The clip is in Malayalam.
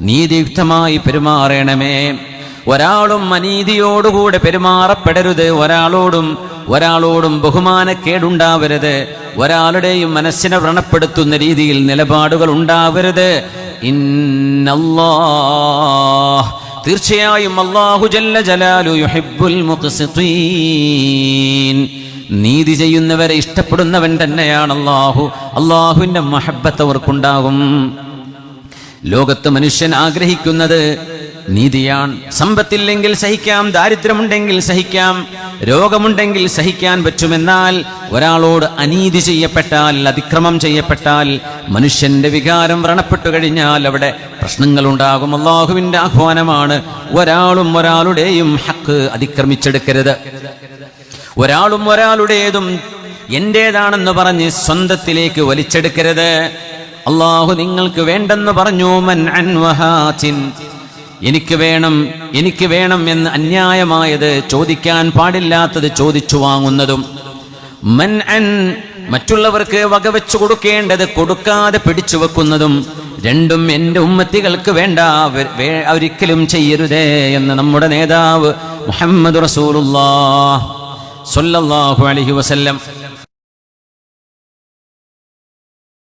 നീതിയുക്തമായി പെരുമാറണമേ. ഒരാളും അനീതിയോടുകൂടെ പെരുമാറപ്പെടരുത്. ഒരാളോടും ബഹുമാനക്കേടുണ്ടാവരുത്. ഒരാളുടെയും മനസ്സിനെ വ്രണപ്പെടുത്തുന്ന രീതിയിൽ നിലപാടുകൾ ഉണ്ടാവരുത്. ഇന്നല്ലാഹ്, തീർച്ചയായും അല്ലാഹു ജല്ല ജലാലു യുഹിബ്ബുൽ മുഖ്സിതീൻ, നീതി ചെയ്യുന്നവരെ ഇഷ്ടപ്പെടുന്നവൻ തന്നെയാണ് അല്ലാഹു. അല്ലാഹുവിന്റെ മഹബ്ബത്ത് അവർക്കുണ്ടാകും. ലോകത്ത് മനുഷ്യൻ ആഗ്രഹിക്കുന്നത് നീതിയാണ്. സമ്പത്തില്ലെങ്കിൽ സഹിക്കാം, ദാരിദ്ര്യമുണ്ടെങ്കിൽ സഹിക്കാം, രോഗമുണ്ടെങ്കിൽ സഹിക്കാൻ പറ്റുമെന്നാൽ ഒരാളോട് അനീതി ചെയ്യപ്പെട്ടാൽ, അതിക്രമം ചെയ്യപ്പെട്ടാൽ, മനുഷ്യന്റെ വികാരം വ്രണപ്പെട്ടു കഴിഞ്ഞാൽ അവിടെ പ്രശ്നങ്ങളുണ്ടാകും. അല്ലാഹുവിന്റെ ആഹ്വാനമാണ്, ഒരാളുടെയും ഹക്ക് അതിക്രമിച്ചെടുക്കരുത്. ഒരാളുടേതും എന്റേതാണെന്ന് പറഞ്ഞ് സ്വന്തത്തിലേക്ക് വലിച്ചെടുക്കരുത്. അല്ലാഹു നിങ്ങൾക്ക് വേണ്ടെന്ന് പറഞ്ഞു. മൻ അൻ വഹാത്തിൻ, എനിക്ക് വേണം എന്ന് അന്യായമായത്, ചോദിക്കാൻ പാടില്ലാത്തത് ചോദിച്ചു വാങ്ങുന്നതും, മൻ അൻ, മറ്റുള്ളവർക്ക് വകവെച്ചു കൊടുക്കേണ്ടത് കൊടുക്കാതെ പിടിച്ചു വെക്കുന്നതും, രണ്ടും എൻ്റെ ഉമ്മത്തികൾക്ക് വേണ്ട, ഒരിക്കലും ചെയ്യരുതേ എന്ന് നമ്മുടെ നേതാവ് മുഹമ്മദ് റസൂലുള്ളാഹി സ്വല്ലല്ലാഹു അലൈഹി വസല്ലം